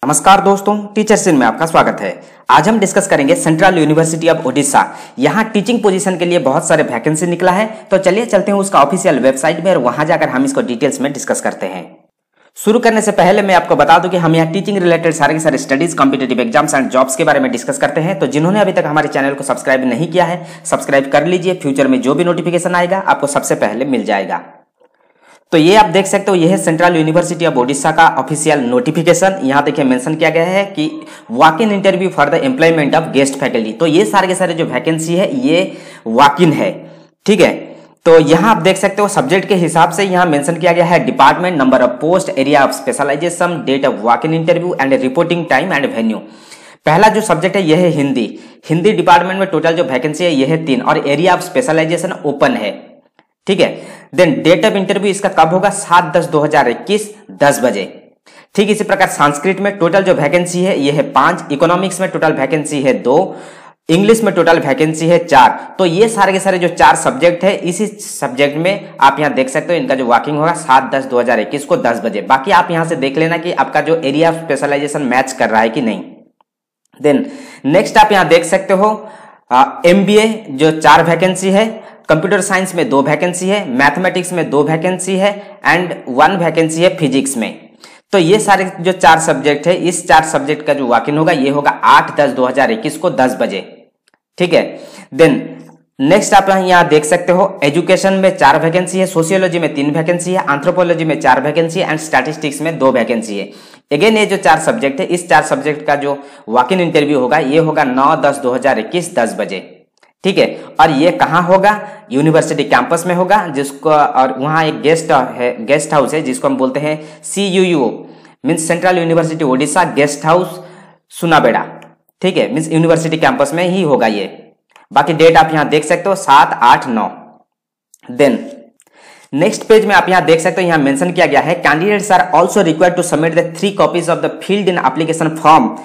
नमस्कार दोस्तों, teachers in में आपका स्वागत है। आज हम डिस्कस करेंगे सेंट्रल यूनिवर्सिटी ऑफ ओडिशा। यहाँ टीचिंग पोजीशन के लिए बहुत सारे वैकेंसी निकला है, तो चलिए चलते हैं उसका ऑफिशियल वेबसाइट में और वहां जाकर हम इसको डिटेल्स में डिस्कस करते हैं। शुरू करने से पहले मैं आपको बता दूं कि हम यहाँ टीचिंग रिलेटेड सारे के सारे studies, competitive exams and jobs के बारे में डिस्कस करते हैं। तो जिन्होंने अभी तक हमारे चैनल को सब्सक्राइब नहीं किया है, सब्सक्राइब कर लीजिए। फ्यूचर में जो भी नोटिफिकेशन आएगा आपको सबसे पहले मिल जाएगा। तो ये आप देख सकते हो, ये है सेंट्रल यूनिवर्सिटी ऑफ ओडिशा का ऑफिशियल नोटिफिकेशन। यहाँ देखिए मेंशन किया गया है कि walk in interview for the employment of guest faculty. तो ये सारे के सारे जो वैकेंसी है ये वॉक इन है, ठीक है। तो यहाँ आप देख सकते हो सब्जेक्ट के हिसाब से यहाँ मेंशन किया गया है department, number of post, area of specialisation, date of walk in interview and reporting time and venue. पहला जो सब्जेक्ट है यह है हिंदी डिपार्टमेंट में टोटल जो वैकेंसी है यह है 3 और एरिया ऑफ स्पेशलाइजेशन ओपन है, ठीक है। देन डेट ऑफ इंटरव्यू इसका कब होगा? 7/10/2021 10 बजे। ठीक इसी प्रकार संस्कृत में टोटल जो वैकेंसी है ये है 5, इकोनॉमिक्स में टोटल वैकेंसी है 2, इंग्लिश में टोटल वैकेंसी है 4। तो ये सारे के सारे जो 4 सब्जेक्ट है, इसी सब्जेक्ट में आप यहाँ देख सकते हो इनका जो वर्किंग होगा 7/10/2021 को 10 बजे। बाकी आप यहाँ से देख लेना कि आपका जो एरिया ऑफ स्पेशलाइजेशन मैच कर रहा है कि नहीं। देन नेक्स्ट आप यहाँ देख सकते हो MBA जो 4 वैकेंसी है, कंप्यूटर साइंस में 2 वैकेंसी है, मैथमेटिक्स में 2 वैकेंसी है एंड 1 वैकेंसी है फिजिक्स में। तो ये सारे जो 4 सब्जेक्ट है, इस 4 सब्जेक्ट का जो वॉक इन होगा ये होगा 8/10/2021 को 10 बजे, ठीक है। देन नेक्स्ट आप यहाँ देख सकते हो एजुकेशन में 4 वैकेंसी है, सोशियोलॉजी में 3 वैकेंसी है, एंथ्रोपोलॉजी में 4 वैकेंसी है एंड स्टैटिस्टिक्स में 2 वैकेंसी है। अगेन ये जो 4 सब्जेक्ट है, इस 4 सब्जेक्ट का जो वॉक इन इंटरव्यू होगा ये होगा 9/10/2021 10 बजे, ठीक है। और ये कहाँ होगा? यूनिवर्सिटी कैंपस में होगा, जिसको और वहाँ एक गेस्ट हाउस है जिसको हम बोलते हैं CUU means central university Odisha guest house Sunabeda, ठीक है। मीन्स यूनिवर्सिटी कैंपस में ही होगा ये। बाकी डेट आप यहाँ देख सकते हो 7, 8, 9। देन नेक्स्ट पेज में आप यहाँ देख सकते हो, यहाँ मेंशन किया गया है candidates are also required to submit the 3 copies of the filled in application form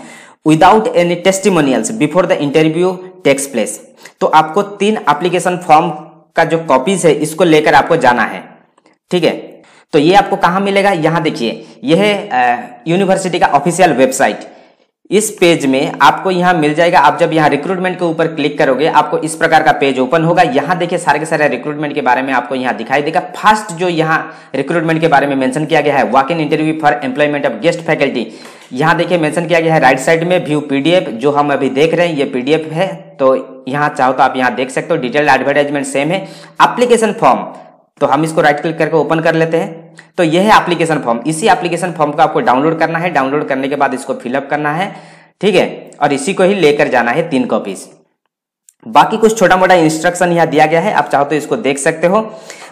without any testimonials before the interview takes place. तो आपको 3 एप्लीकेशन फॉर्म का जो कॉपीज है इसको लेकर आपको जाना है, ठीक है। तो ये आपको कहाँ मिलेगा? यहाँ देखिए, यह है यूनिवर्सिटी का ऑफिशियल वेबसाइट। इस पेज में आपको यहाँ मिल जाएगा। आप जब यहाँ रिक्रूटमेंट के ऊपर क्लिक करोगे आपको इस प्रकार का पेज ओपन होगा। यहाँ देखिए सारे के सारे रिक्रूटमेंट के बारे में आपको यहाँ दिखाई देगा। फर्स्ट जो यहाँ रिक्रूटमेंट के बारे में मेंशन किया गया है walk in interview for employment of guest faculty, यहाँ देखिए मेंशन किया गया है राइट साइड में व्यू PDF। जो हम अभी देख रहे हैं ये PDF है, तो यहाँ चाहो तो आप यहाँ देख सकते हो। डिटेल्ड एडवर्टाइजमेंट सेम है। एप्लीकेशन फॉर्म, तो हम इसको राइट क्लिक करके ओपन कर लेते हैं। तो यह है एप्लीकेशन फॉर्म। इसी एप्लीकेशन फॉर्म को आपको डाउनलोड करना है। डाउनलोड करने के बाद इसको फिलअप करना है, ठीक है, और इसी को ही लेकर जाना है 3 कॉपीज। बाकी कुछ छोटा मोटा इंस्ट्रक्शन यहाँ दिया गया है, आप चाहो तो इसको देख सकते हो।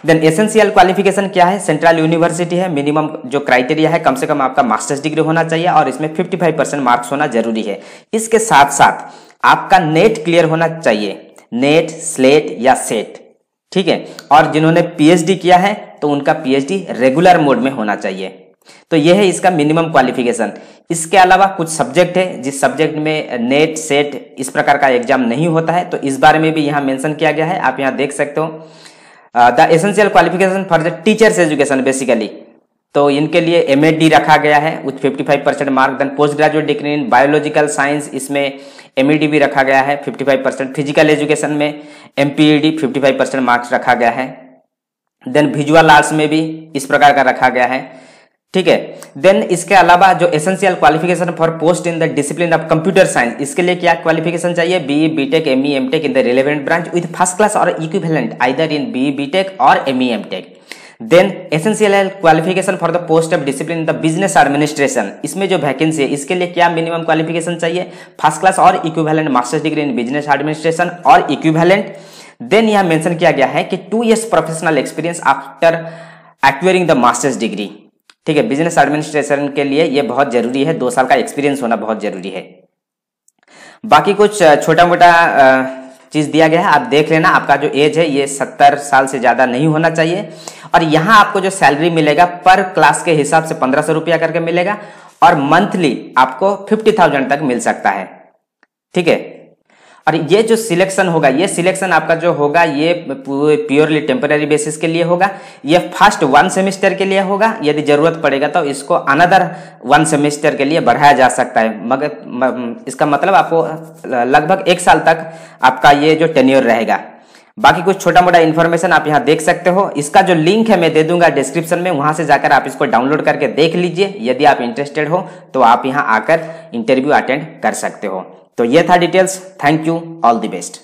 देन एसेंशियल क्वालिफिकेशन क्या है? सेंट्रल यूनिवर्सिटी है, मिनिमम जो क्राइटेरिया है कम से कम आपका मास्टर्स डिग्री होना चाहिए और इसमें 55% मार्क्स होना जरूरी है। इसके साथ साथ आपका नेट क्लियर होना चाहिए, नेट, स्लेट या सेट, ठीक है। और जिन्होंने PhD किया है तो उनका PhD रेगुलर मोड में होना चाहिए। तो यह है इसका मिनिमम क्वालिफिकेशन। इसके अलावा कुछ सब्जेक्ट है जिस सब्जेक्ट में नेट, सेट इस प्रकार का एग्जाम नहीं होता है, तो इस बारे में भी यहाँ मेंशन किया गया है। आप यहाँ देख सकते हो the essential qualification for the teachers education basically, तो इनके लिए MAD रखा गया है with 55% mark. Then post graduate degree in biological science, इसमें MED भी रखा गया है 55%। फिजिकल एजुकेशन में MPED 55% मार्क्स रखा गया है। देन विजुअल आर्ट्स में भी इस प्रकार का रखा गया है, ठीक है। देन इसके अलावा जो essential qualification for post in the discipline of computer science, इसके लिए क्या क्वालिफिकेशन चाहिए? BE, BTech, ME, MTech in the relevant branch with first class और equivalent either in BE, BTech और ME, MTech। Then essential qualification for the post of discipline in the business administration, इसमें जो vacancy है इसके लिए क्या minimum qualification चाहिए? First class और equivalent masters degree in business administration और इक्विवेलेंट। देन यहाँ मेंशन किया गया है कि 2 years professional experience after acquiring the masters degree, ठीक है। बिजनेस एडमिनिस्ट्रेशन के लिए ये बहुत जरूरी है, 2 साल का एक्सपीरियंस होना बहुत जरूरी है। बाकी कुछ छोटा मोटा चीज दिया गया है, आप देख लेना। आपका जो एज है ये 70 साल से ज्यादा नहीं होना चाहिए। और यहाँ आपको जो सैलरी मिलेगा पर क्लास के हिसाब से 1500 रुपया करके मिलेगा और मंथली आपको 50,000 तक मिल सकता है, ठीक है। और ये जो सिलेक्शन होगा, ये सिलेक्शन आपका जो होगा ये प्योरली टेम्पररी बेसिस के लिए होगा। ये फर्स्ट 1 सेमेस्टर के लिए होगा, यदि जरूरत पड़ेगा तो इसको अनदर 1 सेमेस्टर के लिए बढ़ाया जा सकता है, मगर इसका मतलब आपको लगभग 1 साल तक आपका ये जो टेन्योर रहेगा। बाकी कुछ छोटा मोटा इन्फॉर्मेशन आप यहाँ देख सकते हो। इसका जो लिंक है मैं दे दूंगा डिस्क्रिप्शन में, वहां से जाकर आप इसको डाउनलोड करके देख लीजिए। यदि आप इंटरेस्टेड हो तो आप यहाँ आकर इंटरव्यू अटेंड कर सकते हो। तो ये था details. Thank you, all the best.